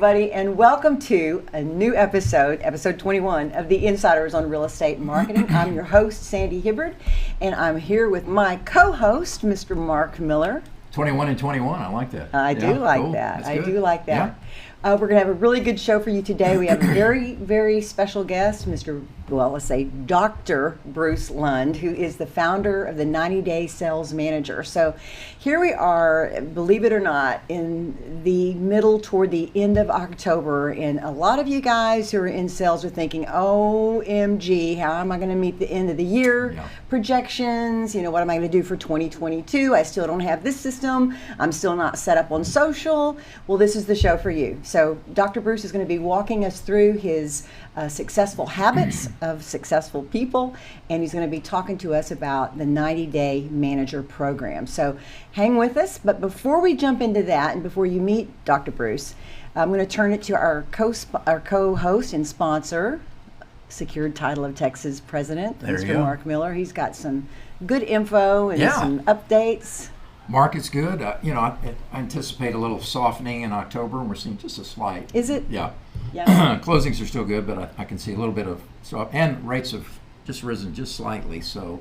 everybody, and welcome to a new episode, episode 21 of the Insiders on Real Estate Marketing. I'm your host, Sandy Hibbard, and I'm here with my co-host, Mr. Marc Miller. 21 and 21, I like that. I do like that. I do like that. We're going to have a really good show for you today. We have a very, very special guest, Dr. Bruce Lund, who is the founder of the 90-Day Sales Manager. So here we are, believe it or not, in the middle toward the end of October, and a lot of you guys who are in sales are thinking, OMG, how am I going to meet the end of the year projections? What am I going to do for 2022? I still don't have this system. I'm still not set up on social. Well, this is the show for you. So Dr. Bruce is going to be walking us through his successful habits of successful people, and he's going to be talking to us about the 90-Day Manager program. So hang with us, but before we jump into that and before you meet Dr. Bruce, I'm going to turn it to our co-host and sponsor, Secured Title of Texas President, Mr. Marc Miller. He's got some good info and some updates. Market's good. I anticipate a little softening in October, and we're seeing just a slight. Is it? Yeah. Closings are still good, but I can see a little bit of and rates have just risen just slightly. So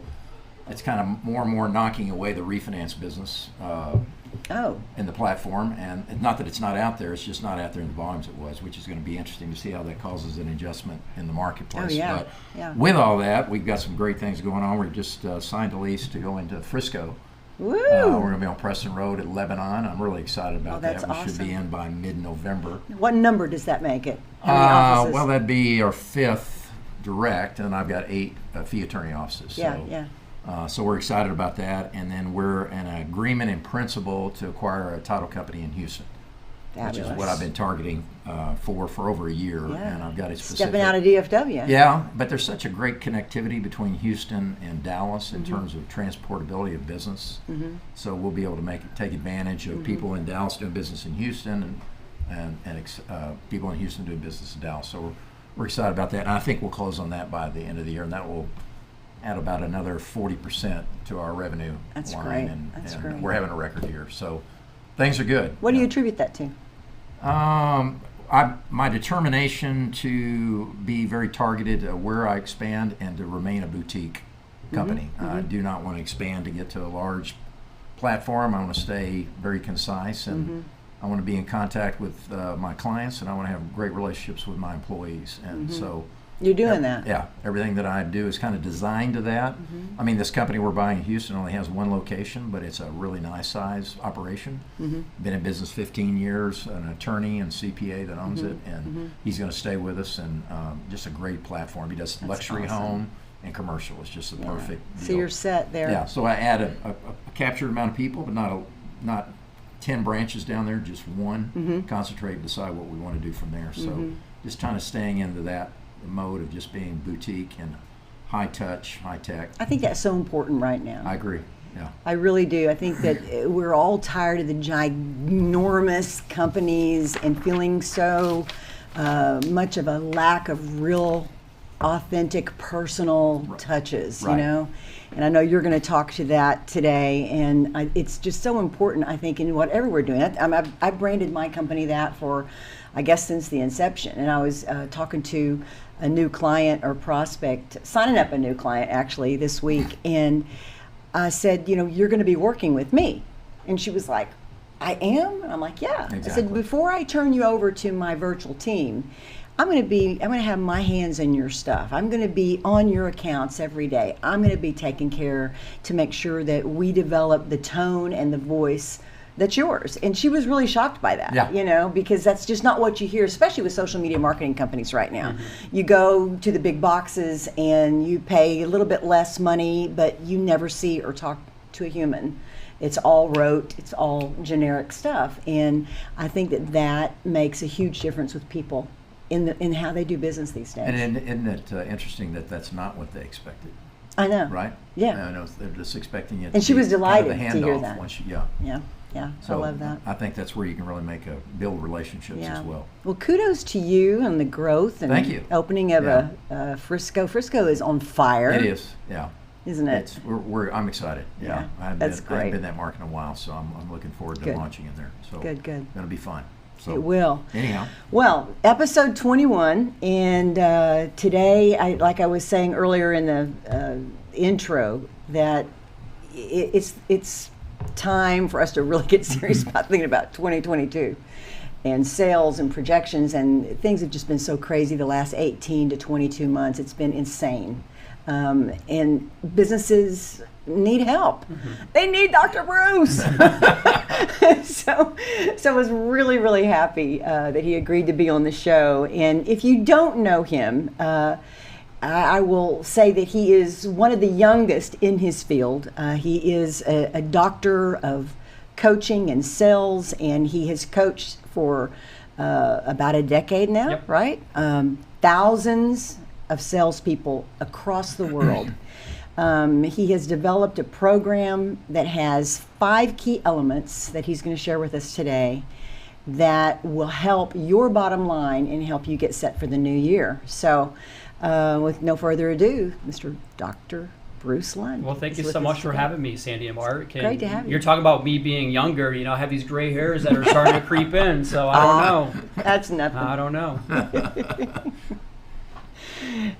it's kind of more and more knocking away the refinance business in the platform. And not that it's not out there; it's just not out there in the volumes it was, which is going to be interesting to see how that causes an adjustment in the marketplace. But with all that, we've got some great things going on. We've just signed a lease to go into Frisco. Woo! We're going to be on Preston Road at Lebanon. I'm really excited about that. We should be in by mid-November. What number does that make it? How many offices? Well, that'd be our 5th direct, and I've got 8 fee attorney offices. So we're excited about that. And then we're in an agreement in principle to acquire a title company in Houston. Fabulous. Which is what I've been targeting for over a year, and I've got it specific. Stepping out of DFW. Yeah, but there's such a great connectivity between Houston and Dallas in terms of transportability of business. So we'll be able to take advantage of people in Dallas doing business in Houston, and people in Houston doing business in Dallas. So we're excited about that, and I think we'll close on that by the end of the year, and that will add about another 40% to our revenue line. That's great. And we're having a record year, so things are good. What do you attribute that to? My determination to be very targeted where I expand and to remain a boutique company. I do not want to expand to get to a large platform. I want to stay very concise, and I want to be in contact with my clients, and I want to have great relationships with my employees. And so you're doing that. Yeah, everything that I do is kind of designed to that. I mean, this company we're buying in Houston only has 1 location, but it's a really nice size operation. Been in business 15 years, an attorney and CPA that owns it, and he's going to stay with us, and just a great platform. He does luxury home and commercial. It's just the perfect deal. So you're set there. Yeah, so I add a captured amount of people, but not 10 branches down there, just 1. Concentrate and decide what we want to do from there. So just kind of staying into that mode of just being boutique and high touch, high tech. I think that's so important right now. I agree. Yeah. I really do. I think that we're all tired of the ginormous companies and feeling so much of a lack of real, authentic, personal touches, And I know you're going to talk to that today, and it's just so important, I think, in whatever we're doing. I branded my company that for, I guess, since the inception. And I was talking to a new client or prospect, signing up a new client actually this week, and I said, you're going to be working with me. And she was like, I am? And I'm like, yeah. Exactly. I said, before I turn you over to my virtual team, I'm going to have my hands in your stuff. I'm going to be on your accounts every day. I'm going to be taking care to make sure that we develop the tone and the voice that's yours. And she was really shocked by that, because that's just not what you hear, especially with social media marketing companies right now. You go to the big boxes and you pay a little bit less money, but you never see or talk to a human. It's all rote, it's all generic stuff. And I think that makes a huge difference with people in how they do business these days. And isn't it interesting that that's not what they expected? I know. Right? Yeah. I know they're just expecting it. And she was delighted to hear that. Yeah, so I love that. I think that's where you can really build relationships as well. Well, kudos to you and the growth and Thank you. Opening of a Frisco. Frisco is on fire. It is, yeah. Isn't it? I'm excited. That's great. I haven't been in that market in a while, so I'm looking forward to launching in there. So good. It's going to be fun. So It will. Anyhow. Well, episode 21, and today, like I was saying earlier in the intro, that it's time for us to really get serious about thinking about 2022 and sales and projections, and things have just been so crazy the last 18 to 22 months. It's been insane. And businesses need help. They need Dr. Bruce. So I was really, really happy that he agreed to be on the show. And if you don't know him, I will say that he is one of the youngest in his field. He is a doctor of coaching and sales, and he has coached for about a decade now, Yep. right? Thousands of salespeople across the world. He has developed a program that has 5 key elements that he's going to share with us today that will help your bottom line and help you get set for the new year. So with no further ado, Mr. Dr. Bruce Lund. Well, thank you is so with much us for today. having me, Sandy and Marc. And Great to have you. You're talking about me being younger. I have these gray hairs that are starting to creep in, so I don't know. That's nothing. I don't know.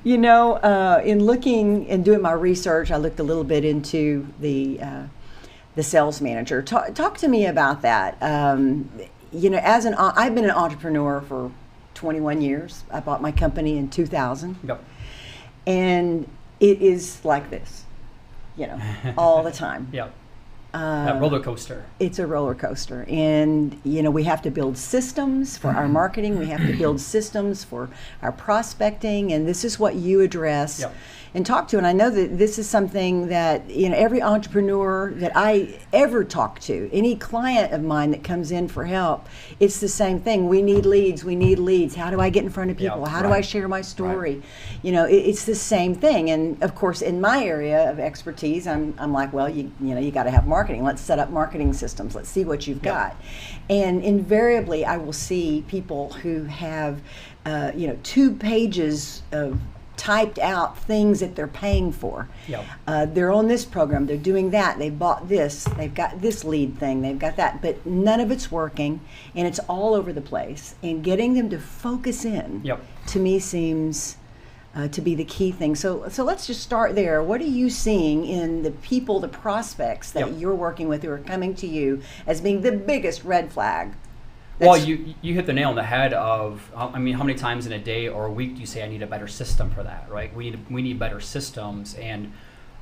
In looking and doing my research, I looked a little bit into the sales manager. Talk to me about that. I've been an entrepreneur for 21 years. I bought my company in 2000, Yep. and it is like this, all the time. Yep. That roller coaster. It's a roller coaster, and we have to build systems for our marketing. We have to build systems for our prospecting, and this is what you address Yep. and talk to. And I know that this is something that every entrepreneur that I ever talk to, any client of mine that comes in for help, it's the same thing. We need leads. We need leads. How do I get in front of people? Yep. How do I share my story? It's the same thing. And of course, in my area of expertise, I'm like, well, you got to have marketing. Let's set up marketing systems. Let's see what you've got. And invariably, I will see people who have 2 pages of typed out things that they're paying for. Yep. They're on this program, they're doing that, they bought this, they've got this lead thing, they've got that, but none of it's working, and it's all over the place. And getting them to focus in, Yep. to me, seems to be the key thing. So let's just start there. What are you seeing in the people, the prospects that Yep. you're working with who are coming to you as being the biggest red flag? Well, you hit the nail on the head of, how many times in a day or a week do you say I need a better system for that, right? We need better systems, and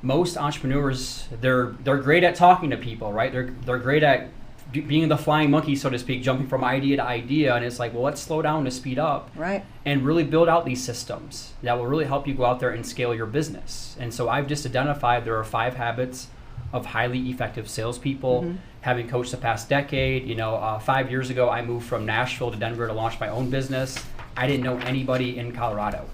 most entrepreneurs, they're great at talking to people, right? They're great at being the flying monkey, so to speak, jumping from idea to idea, and it's like, well, let's slow down to speed up, right? And really build out these systems that will really help you go out there and scale your business. And so I've just identified there are 5 habits of highly effective salespeople. Having coached the past decade, 5 years ago, I moved from Nashville to Denver to launch my own business. I didn't know anybody in Colorado.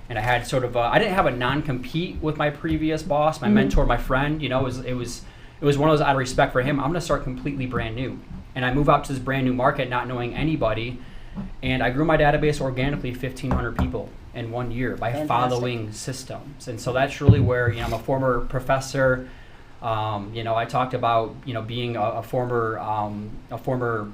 And I had I didn't have a non-compete with my previous boss, my mentor, my friend. It was one of those, out of respect for him, I'm going to start completely brand new. And I move out to this brand new market not knowing anybody. And I grew my database organically 1,500 people in 1 year by Fantastic. following systems. And so that's really where, I'm a former professor. I talked about, being a former,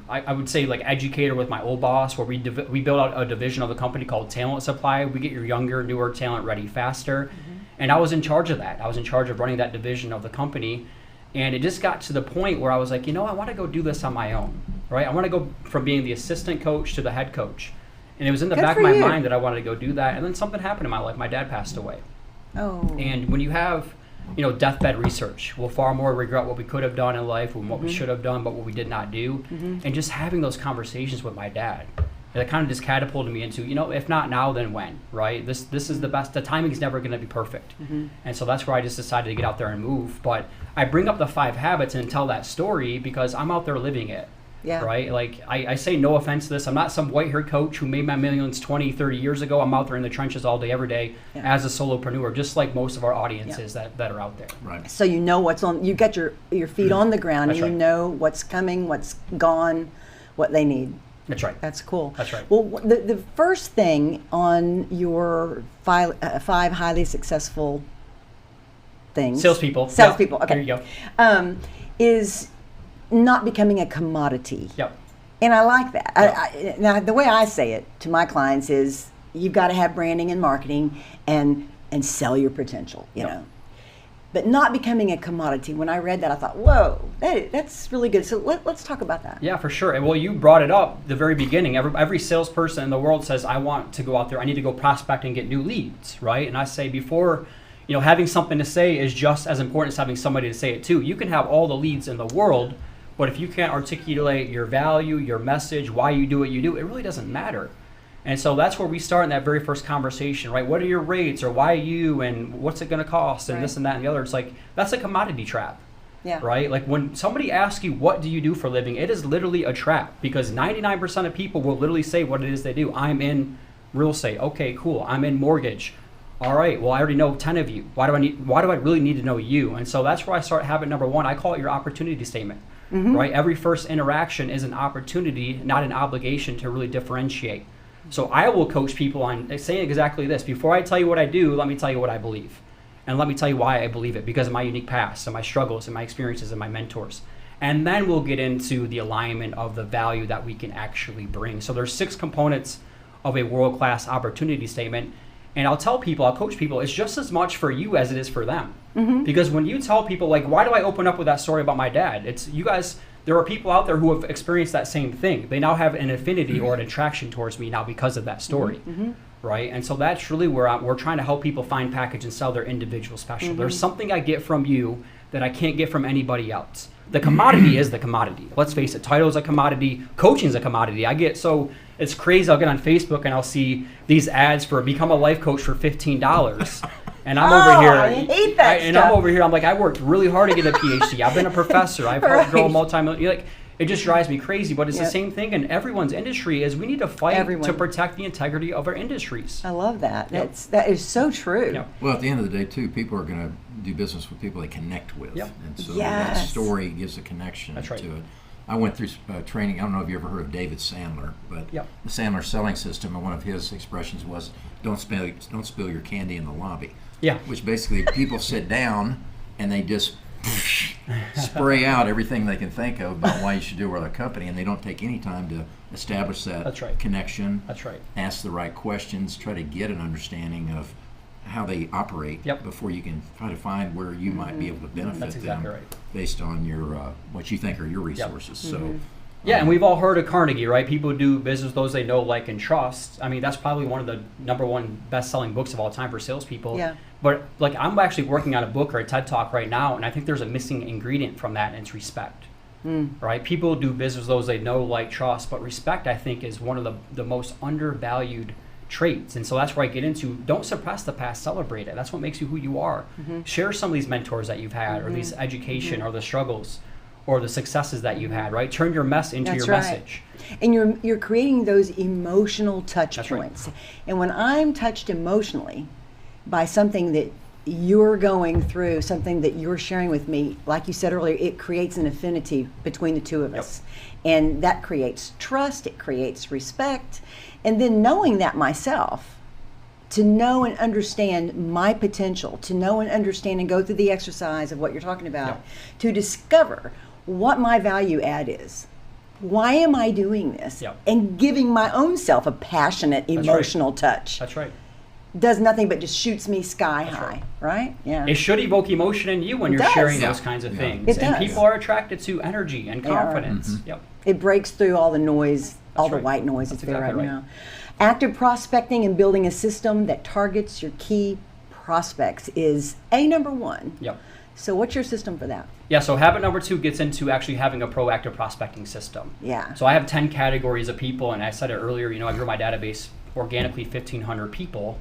I would say, like, educator with my old boss, where we built out a division of the company called Talent Supply. We get your younger, newer talent ready faster. And I was in charge of that. I was in charge of running that division of the company. And it just got to the point where I was like, I want to go do this on my own, right? I want to go from being the assistant coach to the head coach. And it was in the back of my mind that I wanted to go do that. And then something happened in my life. My dad passed away. Oh. And when you have deathbed research, we'll far more regret what we could have done in life and what we should have done, but what we did not do. And just having those conversations with my dad, that kind of just catapulted me into, if not now, then when, right? This is the best. The timing's never going to be perfect. And so that's where I just decided to get out there and move. But I bring up the 5 habits and tell that story because I'm out there living it. Yeah. Right? Like, I say no offense to this. I'm not some white-haired coach who made my millions 20, 30 years ago. I'm out there in the trenches all day, every day as a solopreneur, just like most of our audiences that are out there. Right. So you know what's on, you got your feet on the ground, That's and you right. know what's coming, what's gone, what they need. That's right. That's cool. That's right. Well, the first thing on your 5 highly successful things. Salespeople. Salespeople, Yeah. okay. There you go. Is not becoming a commodity. Yep. And I like that. Now, the way I say it to my clients is, you've got to have branding and marketing and sell your potential, you know. But not becoming a commodity. When I read that, I thought, whoa, that's really good. So let's talk about that. Yeah, for sure. And well, you brought it up the very beginning. Every salesperson in the world says, I want to go out there. I need to go prospect and get new leads, right? And I say before, having something to say is just as important as having somebody to say it to. You can have all the leads in the world, but if you can't articulate your value, your message, why you do what you do, it really doesn't matter. And so that's where we start in that very first conversation, right? What are your rates, or why you, and what's it going to cost, and this and that and the other. It's like, that's a commodity trap, right? Like when somebody asks you, what do you do for a living? It is literally a trap, because 99% of people will literally say what it is they do. I'm in real estate. Okay, cool. I'm in mortgage. All right, well, I already know 10 of you. Why do I really need to know you? And so that's where I start habit number 1. I call it your opportunity statement. Right? Every first interaction is an opportunity, not an obligation, to really differentiate. So I will coach people on saying exactly this. Before I tell you what I do, let me tell you what I believe. And let me tell you why I believe it, because of my unique past and my struggles and my experiences and my mentors. And then we'll get into the alignment of the value that we can actually bring. So there's 6 components of a world-class opportunity statement. And I'll coach people, it's just as much for you as it is for them. Because when you tell people, like, why do I open up with that story about my dad? It's you guys, there are people out there who have experienced that same thing. They now have an affinity or an attraction towards me now because of that story, right? And so that's really where we're trying to help people find, package, and sell their individual special. There's something I get from you that I can't get from anybody else. The commodity is the commodity. Let's face it, title is a commodity, coaching is a commodity. It's crazy. I'll get on Facebook and I'll see these ads for become a life coach for $15. And I'm over here. I hate that stuff. I'm over here. I'm like, I worked really hard to get a PhD. I've been a professor. I've helped grow a multi-million. Like, it just drives me crazy. But it's the same thing in everyone's industry. Is we need to fight to protect the integrity of our industries. I love that. That is so true. Yep. Well, at the end of the day, too, people are going to do business with people they connect with. Yep. And so that story gives a connection to it. I went through training. I don't know if you ever heard of David Sandler, but the Sandler selling system, and one of his expressions was, "Don't spill your candy in the lobby." Yeah. Which basically people sit down and they just spray out everything they can think of about why you should do with a company, and they don't take any time to establish that connection. That's right. Ask the right questions. Try to get an understanding of how they operate before you can try to find where you might be able to benefit them based on your what you think are your resources. So. And we've all heard of Carnegie, right? People do business with those they know, like, and trust. I mean, that's probably one of the #1 best-selling books of all time for salespeople. Yeah. But like, I'm actually working on a book or a TED Talk right now, and I think there's a missing ingredient from that, and it's respect. Right? People do business with those they know, like, trust, but respect, I think, is one of the most undervalued traits. And so that's where I get into, don't suppress the past, celebrate it. That's what makes you who you are. Share some of these mentors that you've had, or these education, or the struggles, or the successes that you've had, right? Turn your mess into your message. And you're creating those emotional touch points. Right. And when I'm touched emotionally by something that you're going through, something that you're sharing with me, like you said earlier, it creates an affinity between the two of us. And that creates trust, it creates respect. And then knowing that myself, to know and understand my potential, to know and understand and go through the exercise of what you're talking about, to discover what my value add is. Why am I doing this? And giving my own self a passionate, emotional touch. That's right. Does nothing but just shoots me sky high, right? Yeah. It should evoke emotion in you when you're sharing those kinds of things. It and does. People are attracted to energy and confidence. It breaks through all the noise, all the white noise that's there right now. Active prospecting and building a system that targets your key prospects is #1. So what's your system for that? So habit number 2 gets into actually having a proactive prospecting system. So I have 10 categories of people, and I said it earlier, I grew my database organically 1,500 people.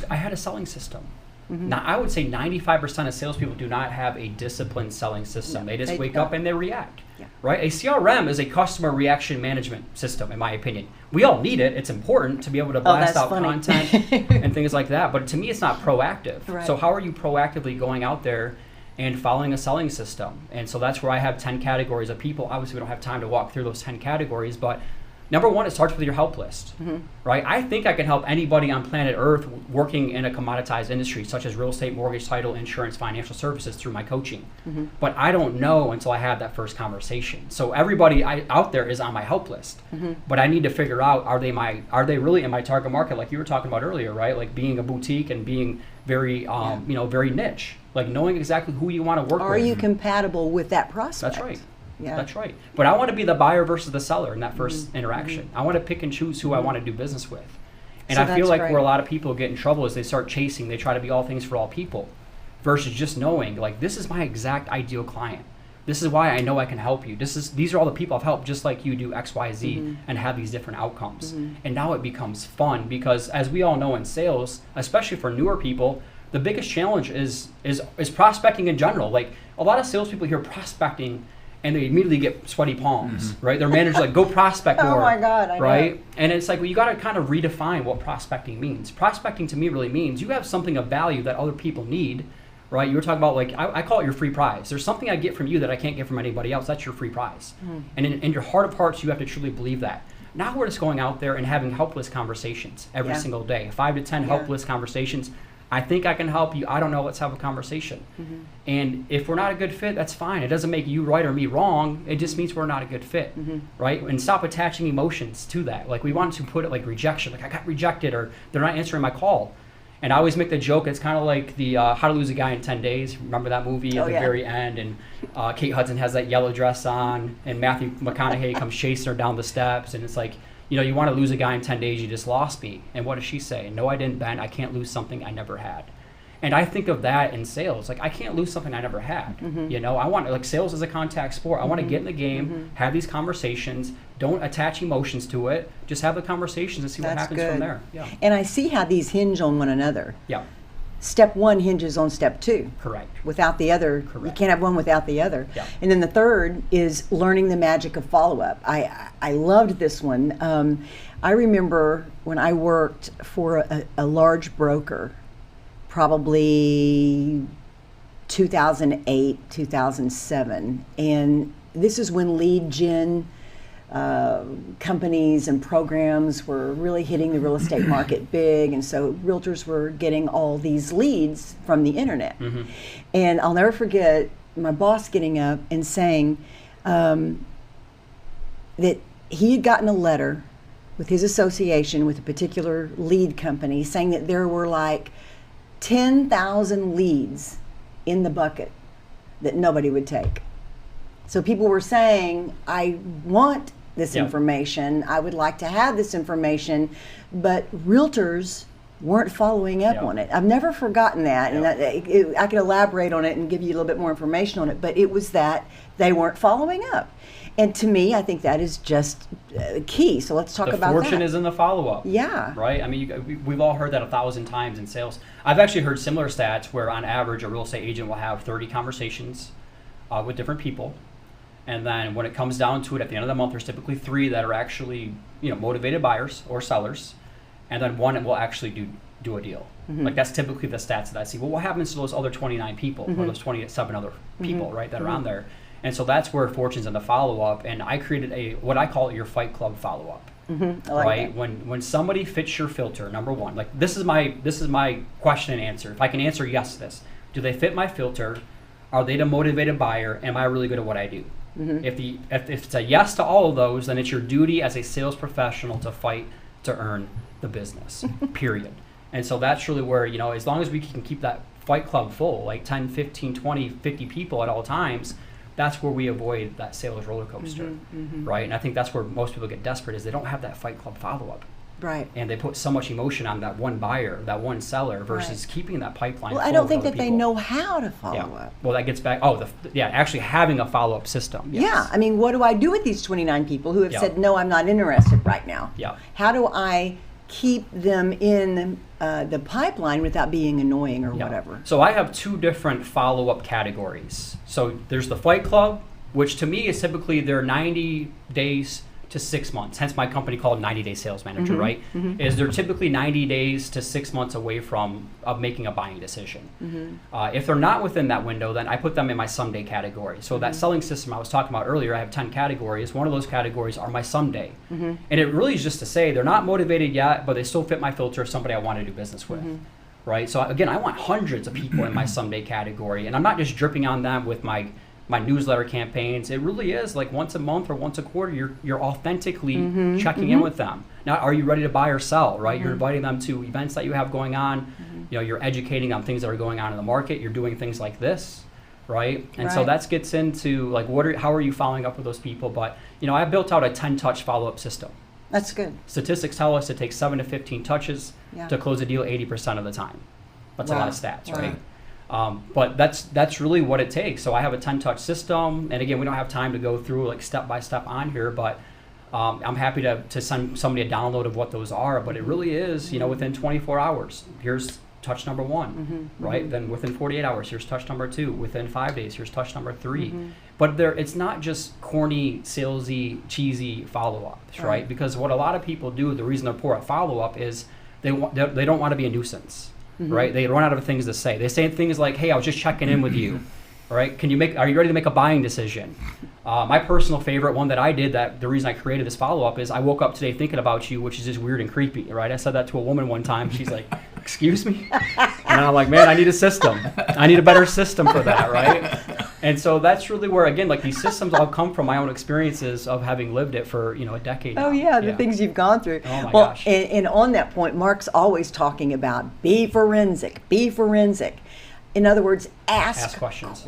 I had a selling system. Now, I would say 95% of salespeople do not have a disciplined selling system. They just wake up and they react, right? A CRM is a customer reaction management system, in my opinion. We all need it. It's important to be able to blast out content and things like that. But to me, it's not proactive. So how are you proactively going out there and following a selling system? And so that's where I have 10 categories of people. Obviously, we don't have time to walk through those 10 categories, but Number one, it starts with your help list, right? I think I can help anybody on planet Earth working in a commoditized industry, such as real estate, mortgage, title, insurance, financial services through my coaching. But I don't know until I have that first conversation. So everybody out there is on my help list, but I need to figure out, are they really in my target market, like you were talking about earlier, right? Like being a boutique and being very, very niche, like knowing exactly who you want to work with. Are you compatible with that prospect? That's right. Yeah. That's right. But I want to be the buyer versus the seller in that first interaction. I want to pick and choose who I want to do business with. And So I feel that's like great. where a lot of people get in trouble is they start chasing, they try to be all things for all people versus just knowing, like, this is my exact ideal client. This is why I know I can help you. These are all the people I've helped just like you do X, Y, Z and have these different outcomes. And now it becomes fun because as we all know in sales, especially for newer people, the biggest challenge is prospecting in general. Like a lot of salespeople hear prospecting and they immediately get sweaty palms, right? Their manager's like, go prospect more. Oh my God, I right? know. And it's like, well, you got to kind of redefine what prospecting means. Prospecting to me really means you have something of value that other people need, right? You were talking about, like, I call it your free prize. There's something I get from you that I can't get from anybody else. That's your free prize. And in your heart of hearts, you have to truly believe that. Now we're just going out there and having helpless conversations every single day, 5 to 10 helpless conversations. I think I can help you. I don't know. Let's have a conversation. And if we're not a good fit, that's fine. It doesn't make you right or me wrong. It just means we're not a good fit, right? And stop attaching emotions to that. Like we want to put it like rejection, like I got rejected or they're not answering my call. And I always make the joke, it's kind of like the How to Lose a Guy in 10 Days. Remember that movie at the very end? And Kate Hudson has that yellow dress on and Matthew McConaughey comes chasing her down the steps. And it's like, you want to lose a guy in 10 days, you just lost me. And what does she say? No, I didn't, Ben. I can't lose something I never had. And I think of that in sales. Like, I can't lose something I never had. I want, like, sales is a contact sport. I want to get in the game, have these conversations. Don't attach emotions to it. Just have the conversations and see what happens from there. Yeah. And I see how these hinge on one another. Yeah. Step one hinges on step two. Correct. Without the other, you can't have one without the other. Yeah. And then the third is learning the magic of follow-up. I loved this one. I remember when I worked for a large broker, probably 2008, 2007, and this is when lead gen companies and programs were really hitting the real estate market big, and so realtors were getting all these leads from the internet. And I'll never forget my boss getting up and saying that he had gotten a letter with his association with a particular lead company saying that there were like 10,000 leads in the bucket that nobody would take. So people were saying, I want this information, I would like to have this information, but realtors weren't following up on it. I've never forgotten that, and I could elaborate on it and give you a little bit more information on it, but it was that they weren't following up. And to me, I think that is just key. So let's talk about that. The fortune is in the follow-up. Yeah. Right? I mean, we've all heard that 1,000 times in sales. I've actually heard similar stats where on average a real estate agent will have 30 conversations with different people. And then when it comes down to it, at the end of the month, there's typically 3 that are actually, motivated buyers or sellers, and then 1 will actually do a deal. Like that's typically the stats that I see. Well, what happens to those other 29 people or those 27 other people, right, that are on there? And so that's where fortune's in the follow-up. And I created what I call your Fight Club follow-up. Right? When somebody fits your filter, number one, like this is my question and answer. If I can answer yes to this, do they fit my filter? Are they the motivated buyer? Am I really good at what I do? If it's a yes to all of those, then it's your duty as a sales professional to fight to earn the business, period. And so that's really where, as long as we can keep that Fight Club full, like 10, 15, 20, 50 people at all times, that's where we avoid that sales roller coaster, right? And I think that's where most people get desperate is they don't have that Fight Club follow-up. Right. And they put so much emotion on that one buyer, that one seller, versus keeping that pipeline full. Well, I don't of think other that they people. know how to follow up. Well, that gets back, actually having a follow-up system. Yes. Yeah, I mean, what do I do with these 29 people who have said, no, I'm not interested right now? Yeah. How do I keep them in the pipeline without being annoying or whatever? So I have 2 different follow-up categories. So there's the Fight Club, which to me is typically their 90 days to 6 months, hence my company called 90-Day Sales Manager, right? Is they're typically 90 days to 6 months away from making a buying decision. If they're not within that window, then I put them in my someday category. So that selling system I was talking about earlier, I have 10 categories. One of those categories are my someday. And it really is just to say they're not motivated yet, but they still fit my filter of somebody I want to do business with. Right? So again, I want hundreds of people in my someday category, and I'm not just dripping on them with my newsletter campaigns. It really is like once a month or once a quarter, you're authentically checking in with them. Now, are you ready to buy or sell, right? You're inviting them to events that you have going on. You know, you're educating on things that are going on in the market. You're doing things like this, right? And so that gets into like, how are you following up with those people? But, you know, I built out a 10-touch follow-up system. That's good. Statistics tell us it takes 7 to 15 touches to close a deal 80% of the time. That's a lot of stats, right? But that's really what it takes. So I have a 10-touch system, and again, we don't have time to go through like step by step on here, but I'm happy to send somebody a download of what those are. But it really is, you know, within 24 hours, here's touch number 1, right? Then within 48 hours, here's touch number 2. Within 5 days, here's touch number 3. But it's not just corny, salesy, cheesy follow-ups, right? Because what a lot of people do, the reason they're poor at follow-up is they don't want to be a nuisance. Right? They run out of things to say. They say things like, "Hey, I was just checking in with you. All right? Are you ready to make a buying decision?" My personal favorite one that I did, that the reason I created this follow-up is, "I woke up today thinking about you," which is just weird and creepy, right? I said that to a woman one time. She's like, "Excuse me?" And I'm like, "Man, I need a system. I need a better system for that," right? And so that's really where, again, like these systems all come from my own experiences of having lived it for, you know, a decade now. Oh, yeah, the things you've gone through. Oh, my gosh. And on that point, Marc's always talking about be forensic. In other words, ask questions.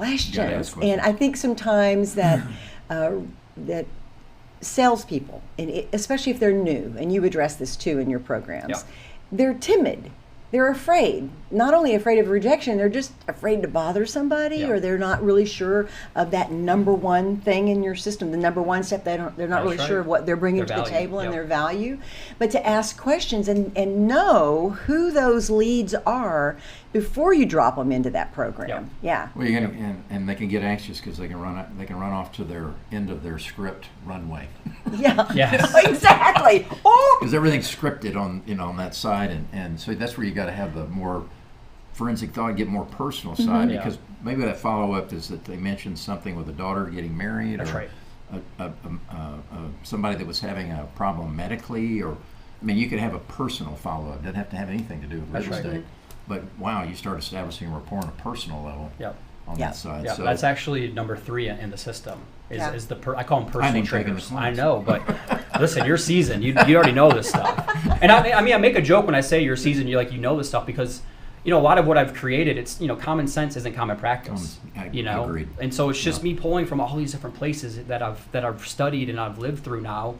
And I think sometimes that that salespeople, and especially if they're new, and you address this too in your programs, they're timid. They're afraid, not only afraid of rejection, they're just afraid to bother somebody, or they're not really sure of that number one thing in your system, the number one step. They're not really sure of what they're bringing to the table and their value. But to ask questions and know who those leads are before you drop them into that program. Well, you're gonna, and they can get anxious because they can run off to their end of their script runway. Exactly. Because everything's scripted on that side, and so that's where you got to have the more forensic thought, get more personal side, because maybe that follow-up is that they mentioned something with a daughter getting married, somebody that was having a problem medically, or I mean, you could have a personal follow-up. It doesn't have to have anything to do with real estate. But wow, you start establishing a rapport on a personal level on that side. Yeah, so that's actually number 3 in the system. Is I call them personal I triggers. I know, but listen, you're seasoned. You already know this stuff. And I mean, I make a joke when I say you're seasoned. You're like, you know this stuff, because you know a lot of what I've created. It's, you know, common sense isn't common practice. You know, agreed. And so it's just me pulling from all these different places that I've studied and I've lived through now.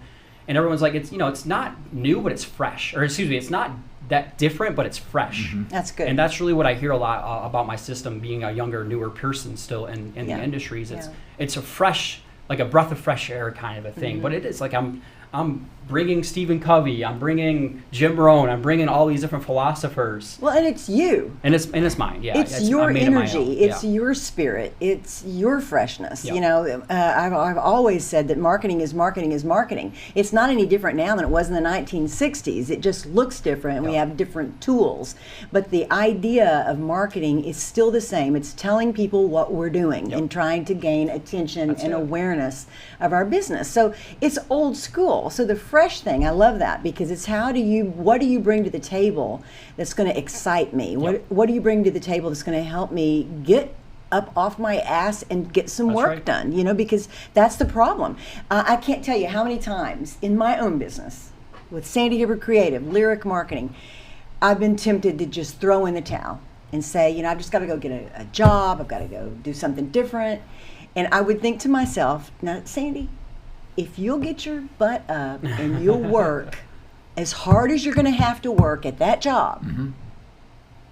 And everyone's like, it's, you know, it's not new, but it's fresh. Or excuse me, it's not that different, but it's fresh. That's good. And that's really what I hear a lot about my system, being a younger, newer person still in the industries. It's a fresh, like a breath of fresh air kind of a thing. But it is like I'm bringing Stephen Covey, I'm bringing Jim Rohn, I'm bringing all these different philosophers. Well, and it's you. And it's mine, It's your energy. It's your spirit. It's your freshness. You know, I've always said that marketing is marketing is marketing. It's not any different now than it was in the 1960s. It just looks different, and we have different tools. But the idea of marketing is still the same. It's telling people what we're doing and trying to gain attention and awareness of our business. So it's old school. So the fresh thing, I love that, because it's what do you bring to the table that's going to excite me? What do you bring to the table that's going to help me get up off my ass and get some work done? You know, because that's the problem. I can't tell you how many times in my own business with Sandy Hibbert Creative, Lyric Marketing, I've been tempted to just throw in the towel and say, you know, I've just got to go get a job. I've got to go do something different. And I would think to myself, now, Sandy, if you'll get your butt up and you'll work as hard as you're going to have to work at that job,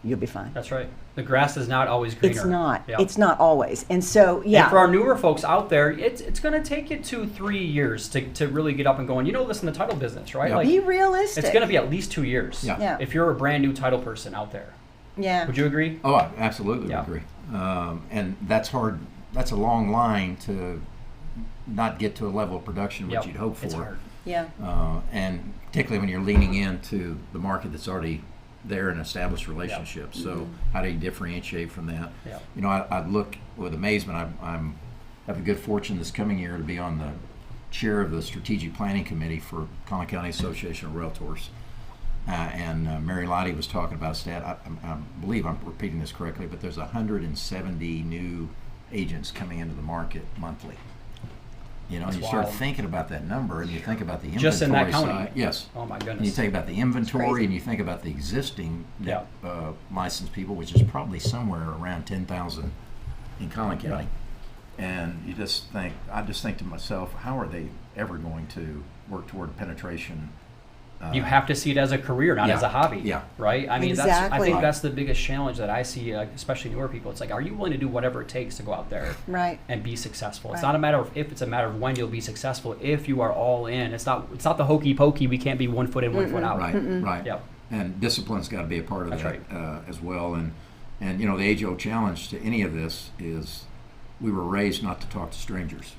you'll be fine. That's right. The grass is not always greener. It's not. It's not always. And so, and for our newer folks out there, it's going to take you 2-3 years to really get up and going. You know this in the title business, right? Like, be realistic. It's going to be at least 2 years. If you're a brand new title person out there. Would you agree? Oh, I absolutely agree. And that's hard. That's a long line to not get to a level of production which you'd hope for. It's hard. Yeah. And particularly when you're leaning into the market that's already there and established relationships. So how do you differentiate from that? Yeah. You know, I look with amazement. I have the good fortune this coming year to be on the chair of the strategic planning committee for Collin County Association of Realtors. And Mary Lottie was talking about a stat. I believe I'm repeating this correctly, but there's 170 new agents coming into the market monthly. You know, That's and you start wild. thinking about that number, and you think about the inventory Just in that county? side. Yes. Oh my And you goodness. think about the inventory, and you think about the existing Yeah. licensed people, which is probably somewhere around 10,000 in Collin County. And you just think, I just think to myself, how are they ever going to work toward penetration? You have to see it as a career, not as a hobby. Yeah. Right? I mean, I Exactly. think that's the biggest challenge that I see, especially newer people. It's like, are you willing to do whatever it takes to go out there Right. and be successful? It's Right. not a matter of if, it's a matter of when you'll be successful. If you are all in, it's not the hokey pokey. We can't be 1 foot in, 1 foot out. Right, right. Yep. And discipline's got to be a part of That's that right. as well. And you know, the age-old challenge to any of this is we were raised not to talk to strangers.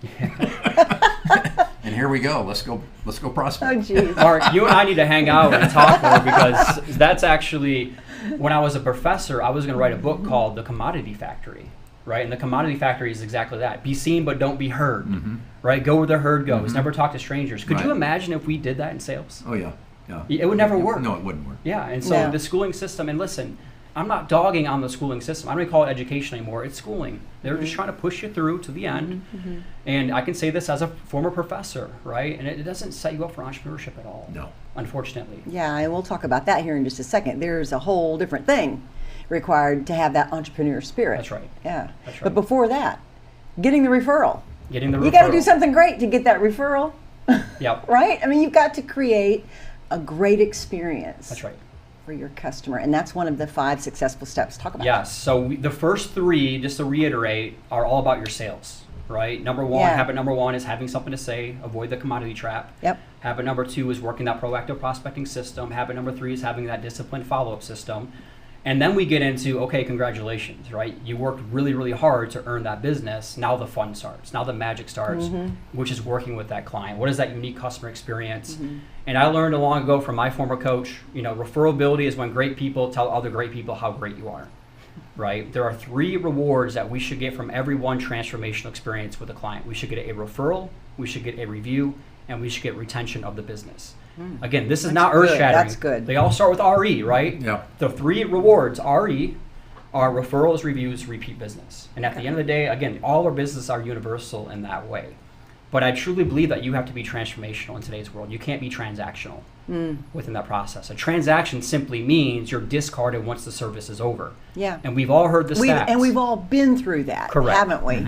And here we go. Let's go prospect. Oh, geez. Marc, you and I need to hang out and talk more, because that's actually, when I was a professor, I was going to write a book called The Commodity Factory, right? And The Commodity Factory is exactly that. Be seen but don't be heard, right? Go where the herd goes. Never talk to strangers. Could you Right. imagine if we did that in sales? Oh yeah, yeah. It would never work. No, it wouldn't work. Yeah, and so No. the schooling system, and listen, I'm not dogging on the schooling system. I don't even call it education anymore. It's schooling. They're just trying to push you through to the end. And I can say this as a former professor, right? And it doesn't set you up for entrepreneurship at all. No. Unfortunately. Yeah, and we'll talk about that here in just a second. There's a whole different thing required to have that entrepreneur spirit. That's right. Yeah. That's But right. before that, getting the referral. Getting the You got to referral. do something great to get that referral, Yep. right? I mean, you've got to create a great experience That's right. for your customer, and that's one of the 5 successful steps. Talk about Yes. So the first 3, just to reiterate, are all about your sales, right? Number 1, Yeah. habit number 1 is having something to say, avoid the commodity trap. Yep. Habit number 2 is working that proactive prospecting system. Habit number 3 is having that disciplined follow-up system. And then we get into, okay, congratulations, right? You worked really, really hard to earn that business. Now the fun starts. Now the magic starts, which is working with that client. What is that unique customer experience? And I learned long ago from my former coach, you know, referrability is when great people tell other great people how great you are, right? There are 3 rewards that we should get from every one transformational experience with a client. We should get a referral, we should get a review, and we should get retention of the business. Again, this is not good. earth-shattering. That's good. They all start with RE, right? Yeah. The 3 rewards, RE, are referrals, reviews, repeat business. And at the end of the day, again, all our businesses are universal in that way. But I truly believe that you have to be transformational in today's world. You can't be transactional within that process. A transaction simply means you're discarded once the service is over. Yeah. And we've all heard the stats. And we've all been through that, Correct. haven't we?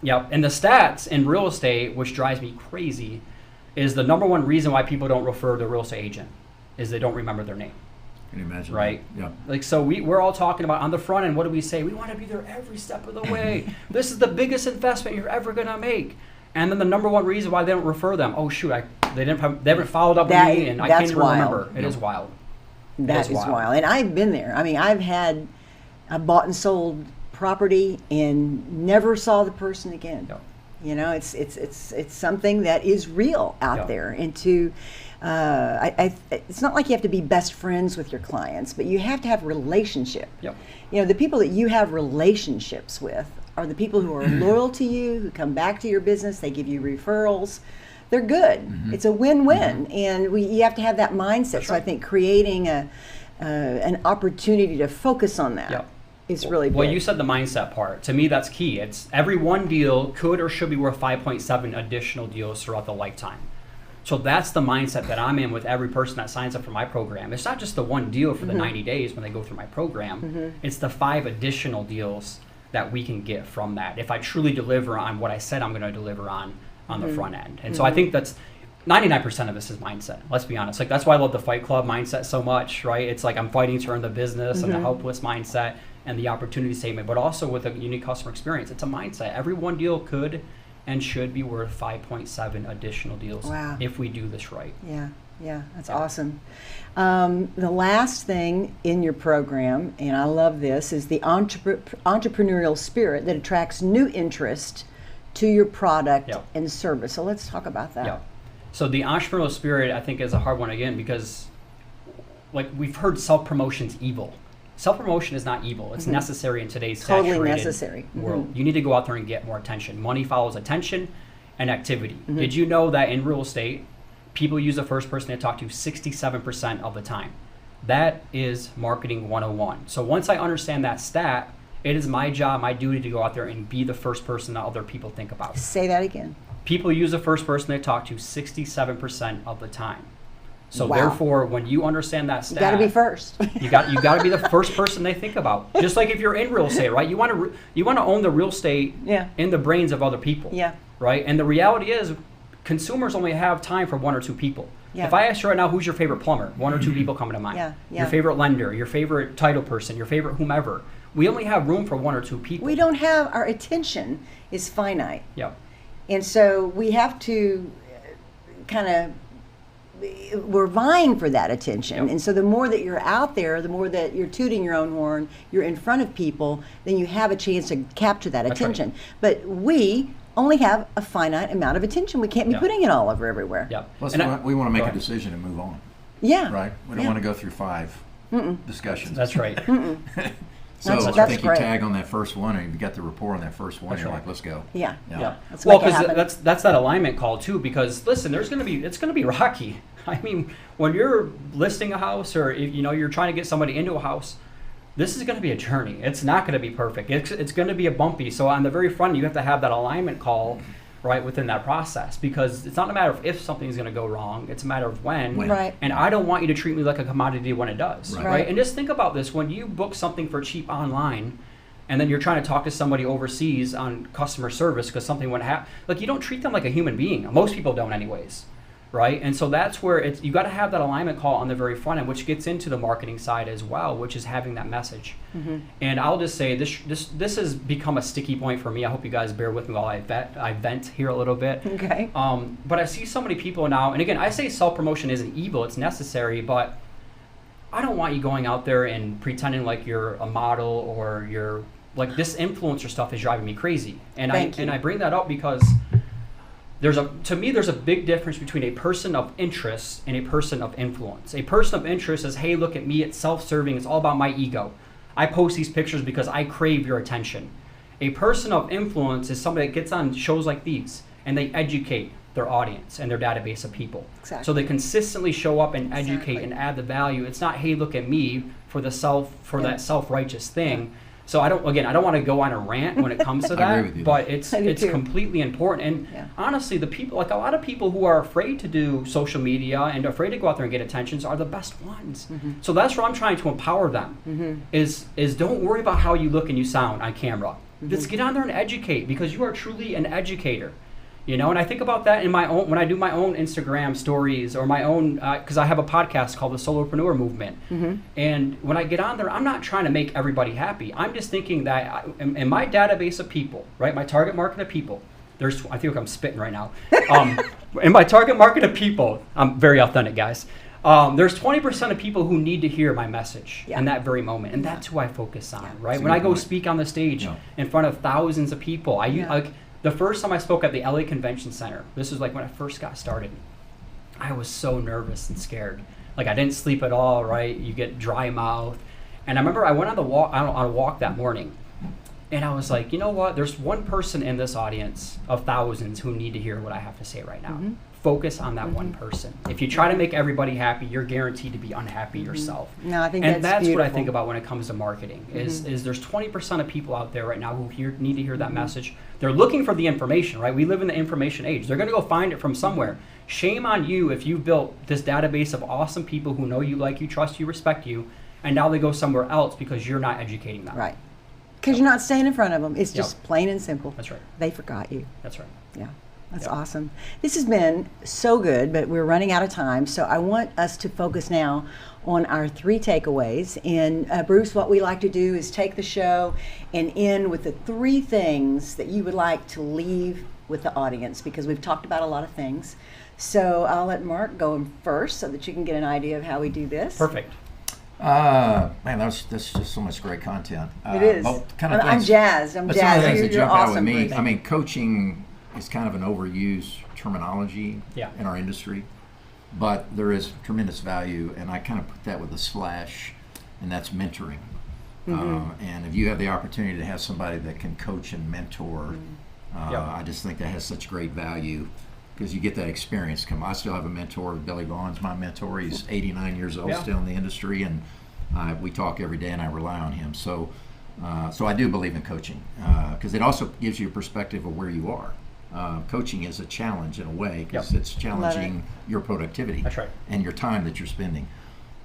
Yep. And the stats in real estate, which drives me crazy, is the number 1 reason why people don't refer the real estate agent is they don't remember their name. Can you imagine? Right. that? Yeah. Like, so we're all talking about on the front end, what do we say? We want to be there every step of the way. This is the biggest investment you're ever going to make. And then the number 1 reason why they don't refer them, oh shoot, they haven't followed up with me, and I can't That's even wild. remember. It is wild. That is wild. And I've been there. I mean, I bought and sold property and never saw the person again. Yep. You know, it's something that is real out Yep. there. And to, it's not like you have to be best friends with your clients, but you have to have relationship. Yep. You know, the people that you have relationships with are the people who are loyal to you, who come back to your business, they give you referrals. They're good. It's a win-win, and you have to have that mindset. That's so I right. think creating an opportunity to focus on that Yep. is really big. Well, you said the mindset part. To me, that's key. It's every one deal could or should be worth 5.7 additional deals throughout the lifetime. So that's the mindset that I'm in with every person that signs up for my program. It's not just the one deal for the 90 days when they go through my program. It's the 5 additional deals that we can get from that if I truly deliver on what I said I'm going to deliver on the front end. And so I think that's 99% of this is mindset. Let's be honest. Like, that's why I love the Fight Club mindset so much, right? It's like I'm fighting to earn the business and the helpless mindset and the opportunity statement, but also with a unique customer experience. It's a mindset. Every one deal could and should be worth 5.7 additional deals if we do this right. Yeah, that's awesome. The last thing in your program, and I love this, is the entrepreneurial spirit that attracts new interest to your product and service. So let's talk about that. Yeah. So the entrepreneurial spirit, I think, is a hard one again because, like, we've heard self-promotion's evil. Self-promotion is not evil. It's necessary in today's saturated necessary world. You need to go out there and get more attention. Money follows attention and activity. Did you know that in real estate, people use the first person they talk to 67% of the time? That is marketing 101. So once I understand that stat, it is my job, my duty to go out there and be the first person that other people think about. Say that again. People use the first person they talk to 67% of the time. So Wow. therefore, when you understand that stat, You got to be first. you got to be the first person they think about. Just like if you're in real estate, right? You want to own the real estate in the brains of other people. Yeah. Right? And the reality is, consumers only have time for one or two people. Yeah. If I ask you right now, who's your favorite plumber? One or two people coming to mind. Yeah. Your favorite lender, your favorite title person, your favorite whomever. We only have room for one or two people. We don't have, our attention is finite. Yep. And so we have to kind of, we're vying for that attention. Yep. And so the more that you're out there, the more that you're tooting your own horn, you're in front of people, then you have a chance to capture that That's attention. right. But we only have a finite amount of attention. We can't be Yep. putting it all over everywhere. Yep. Plus, And we want to make go a ahead. decision and move on, Yeah. right? We don't Yeah. want to go through 5 discussions. That's right. So That's I think you great. tag on that first one, and you got the rapport on that first one. That's You're right. like, let's go. Yeah. Yeah. Let's Well, make it because happen. that's that alignment call too. Because listen, it's going to be rocky. I mean, when you're listing a house, or if, you're trying to get somebody into a house, this is going to be a journey. It's not going to be perfect. It's going to be a bumpy. So on the very front, you have to have that alignment call right within that process, because it's not a matter of if something's going to go wrong. It's a matter of when. Right. And I don't want you to treat me like a commodity when it does. Right. Right. And just think about this: when you book something for cheap online, and then you're trying to talk to somebody overseas on customer service because something went happen. Like, you don't treat them like a human being. Most people don't anyways, right? And so that's where you got to have that alignment call on the very front end, which gets into the marketing side as well, which is having that message. And I'll just say this has become a sticky point for me. I hope you guys bear with me while I vent here a little bit. Okay. But I see so many people now, and again, I say self-promotion isn't evil, it's necessary, but I don't want you going out there and pretending like you're a model, or you're like, this influencer stuff is driving me crazy. And I bring that up because to me there's a big difference between a person of interest and a person of influence. A person of interest is, hey, look at me, it's self-serving, it's all about my ego. I post these pictures because I crave your attention. A person of influence is somebody that gets on shows like these and they educate their audience and their database of people. Exactly. So they consistently show up and educate Exactly. and add the value. It's not, hey, look at me for that self-righteous thing. So I don't want to go on a rant when it comes to I that, agree with you. but it's I do too. completely important. And honestly, the people, like a lot of people who are afraid to do social media and afraid to go out there and get attentions are the best ones. So that's where I'm trying to empower them. Is don't worry about how you look and you sound on camera. Just get on there and educate, because you are truly an educator. And I think about that in my own, when I do my own Instagram stories, or my own, because I have a podcast called the Solopreneur Movement. And when I get on there, I'm not trying to make everybody happy. I'm just thinking that in my database of people, right, my target market of people, I feel like I'm spitting right now. In my target market of people, I'm very authentic, guys. There's 20% of people who need to hear my message in that very moment, and that's who I focus on, right? That's a When I good go point. speak on the stage in front of thousands of people, like the first time I spoke at the LA Convention Center, this was like when I first got started, I was so nervous and scared. Like, I didn't sleep at all, right? You get dry mouth. And I remember I went on a walk that morning, and I was like, you know what? There's one person in this audience of thousands who need to hear what I have to say right now. Focus on that one person. If you try to make everybody happy, you're guaranteed to be unhappy yourself. No, I think and that's what I beautiful. think about when it comes to marketing is there's 20% of people out there right now who need to hear that message. They're looking for the information, right? We live in the information age. They're going to go find it from somewhere. Shame on you if you've built this database of awesome people who know you, like you, trust you, respect you, and now they go somewhere else because you're not educating them. Right. Because you're not staying in front of them. It's just Yep. plain and simple. That's right. They forgot you. That's right. Yeah. That's Yep. awesome. This has been so good, but we're running out of time. So I want us to focus now on our 3 takeaways. And Bruce, what we like to do is take the show and end with the 3 things that you would like to leave with the audience, because we've talked about a lot of things. So I'll let Marc go first so that you can get an idea of how we do this. Perfect. Man, that's just so much great content. It is. Well, I'm jazzed. But some of the things that You're jump out with awesome, me, Bruce. I mean, coaching is kind of an overused terminology in our industry, but there is tremendous value, and I kind of put that with a slash, and that's mentoring. And if you have the opportunity to have somebody that can coach and mentor, I just think that has such great value, because you get that experience. I still have a mentor. Billy Vaughn's my mentor. He's 89 years old, still in the industry, and we talk every day, and I rely on him. So I do believe in coaching, because it also gives you a perspective of where you are. Coaching is a challenge in a way, because it's challenging your productivity and your time that you're spending.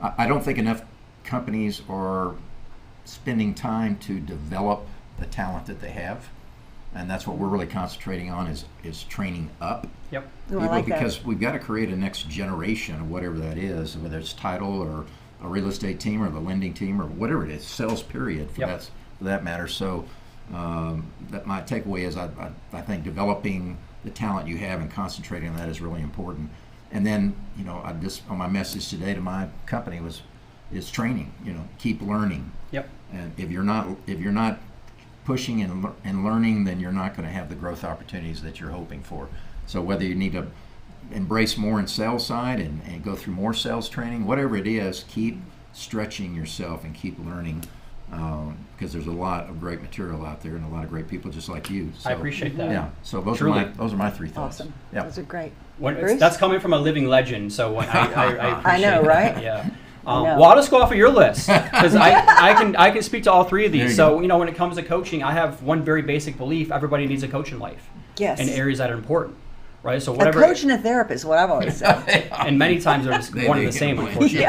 I don't think enough companies are spending time to develop the talent that they have, and that's what we're really concentrating on, is training up people, because we've got to create a next generation of whatever that is, whether it's title or a real estate team or the lending team or whatever it is, sales period for that matter. So that my takeaway is I think developing the talent you have and concentrating on that is really important. And then, I just, on my message today to my company is training. Keep learning. And if you're not pushing and learning, then you're not going to have the growth opportunities that you're hoping for. So whether you need to embrace more in sales side and go through more sales training, whatever it is, keep stretching yourself and keep learning, because there's a lot of great material out there and a lot of great people just like you. So, I appreciate that. Yeah. So those are my three thoughts. Awesome. Yeah. Those are great. That's coming from a living legend, so I appreciate I know, right? that. Yeah. Well, I'll just go off of your list, because I can speak to all three of these. So when it comes to coaching, I have one very basic belief: everybody needs a coach in life. Yes. In areas that are important, right? So whatever. A coach and a therapist, what I've always said. And many times they're just one and the same, unfortunately.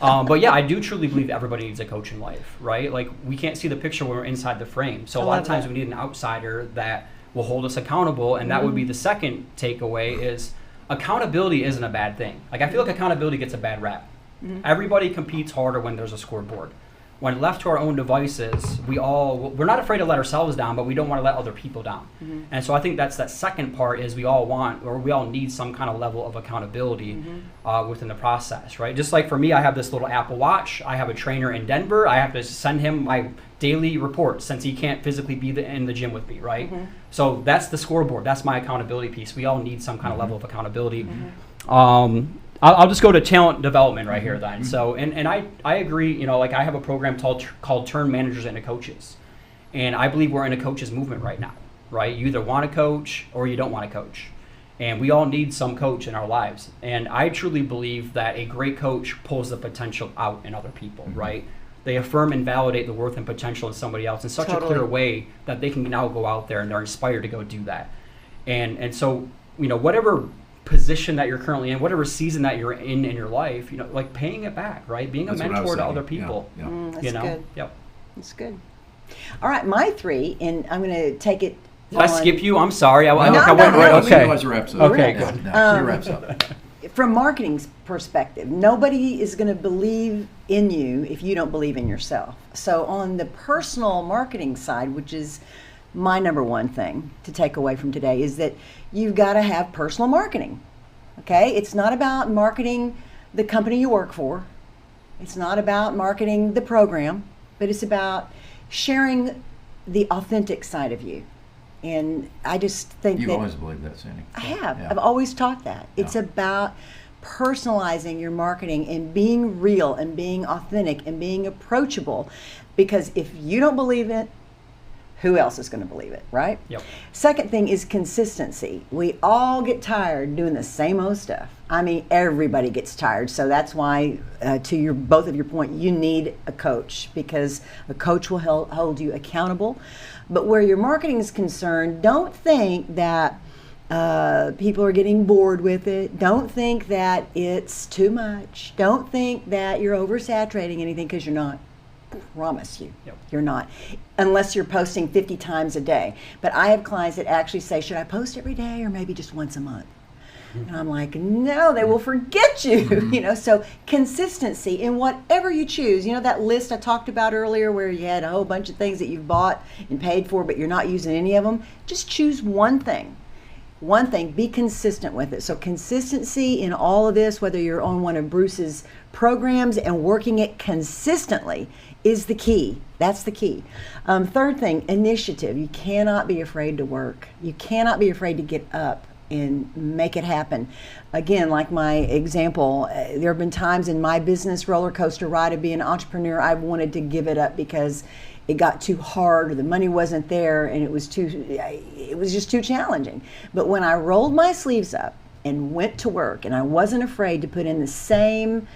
But I do truly believe everybody needs a coach in life, right? Like, we can't see the picture when we're inside the frame. So a lot of times we need an outsider that will hold us accountable, and that would be the second takeaway: is accountability isn't a bad thing. Like, I feel like accountability gets a bad rap. Everybody competes harder when there's a scoreboard. When left to our own devices, we're not afraid to let ourselves down, but we don't want to let other people down. And so I think that's that second part, is we all need some kind of level of accountability within the process, right? Just like for me, I have this little Apple Watch. I have a trainer in Denver. I have to send him my daily reports, since he can't physically be in the gym with me, right? So that's the scoreboard. That's my accountability piece. We all need some kind of level of accountability. I'll just go to talent development right here then. So, and I agree, like, I have a program called Turn Managers into Coaches. And I believe we're in a coaches movement right now, right? You either want to coach or you don't want to coach. And we all need some coach in our lives. And I truly believe that a great coach pulls the potential out in other people, right? They affirm and validate the worth and potential in somebody else in such a clear way that they can now go out there and they're inspired to go do that. And so, whatever position that you're currently in, whatever season that you're in your life, like, paying it back, right? Being a mentor to other people. That's good. Yep. That's good. All right, my three, and I'm going to take it. Did I skip you? I'm sorry. I went right. Okay. Wraps up. Okay, good. She wraps up. From marketing's perspective, nobody is going to believe in you if you don't believe in yourself. So on the personal marketing side, which is my number one thing to take away from today, is that you've got to have personal marketing. Okay? It's not about marketing the company you work for. It's not about marketing the program, but it's about sharing the authentic side of you. And I just think You've always believed that, Sandy. I have. Yeah. I've always taught that. Yeah. It's about personalizing your marketing and being real and being authentic and being approachable. Because if you don't believe it, who else is going to believe it, right? Yep. Second thing is consistency. We all get tired doing the same old stuff. I mean, everybody gets tired. So that's why, to both of your point, you need a coach, because a coach will hold you accountable. But where your marketing is concerned, don't think that people are getting bored with it. Don't think that it's too much. Don't think that you're oversaturating anything, because you're not. Promise you, you're not, unless you're posting 50 times a day. But I have clients that actually say, should I post every day or maybe just once a month? And I'm like, no, they will forget you. So consistency in whatever you choose. That list I talked about earlier, where you had a whole bunch of things that you've bought and paid for, but you're not using any of them. Just choose one thing. Be consistent with it. So consistency in all of this, whether you're on one of Bruce's programs and working it consistently, is the key. That's the key. Third thing, initiative. You cannot be afraid to work. You cannot be afraid to get up and make it happen. Again, like my example, there have been times in my business roller coaster ride of being an entrepreneur, I wanted to give it up because it got too hard, or the money wasn't there, and it was just too challenging. But when I rolled my sleeves up and went to work, and I wasn't afraid to put in the same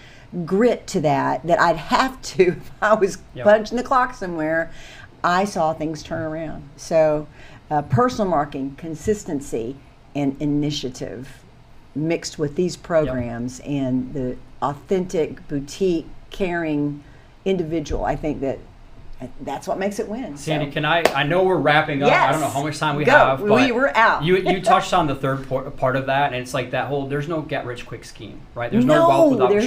grit to that I'd have to if I was punching the clock somewhere, I saw things turn around. So personal marketing, consistency, and initiative mixed with these programs and the authentic, boutique, caring individual, I think that's what makes it win. Sandy, can I know we're wrapping up. Yes. I don't know how much time we have, but we're out. You touched on the third part of that, and it's like that whole, there's no get rich quick scheme, right? There's no wealth without work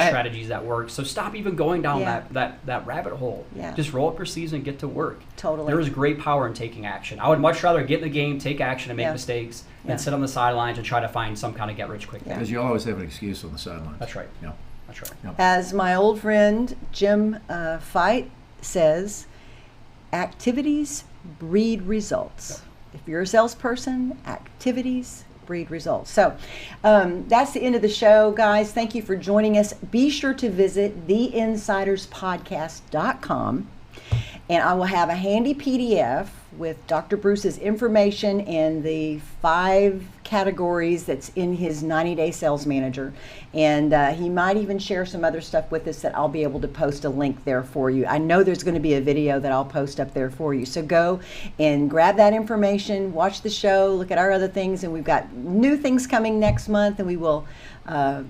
strategies that work. So stop even going down that rabbit hole. Yeah. Just roll up your sleeves and get to work. Totally. There is great power in taking action. I would much rather get in the game, take action, and make mistakes than sit on the sidelines and try to find some kind of get rich quick thing. Because you always have an excuse on the sidelines. That's right. Yeah. That's right. Yeah. As my old friend Jim Fight says, activities breed results. If you're a salesperson, activities breed results. So that's the end of the show, guys. Thank you for joining us. Be sure to visit theinsiderspodcast.com, and I will have a handy PDF with Dr. Bruce's information and the 5 categories that's in his 90-day sales manager. And he might even share some other stuff with us that I'll be able to post a link there for you. I know there's going to be a video that I'll post up there for you. So go and grab that information, watch the show, look at our other things, and we've got new things coming next month, and we will have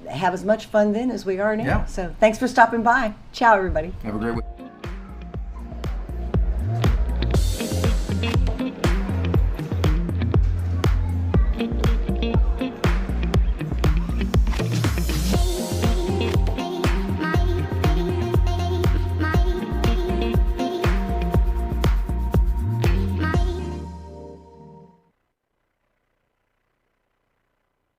as much fun then as we are now. Yeah. So thanks for stopping by. Ciao, everybody. Have a great week.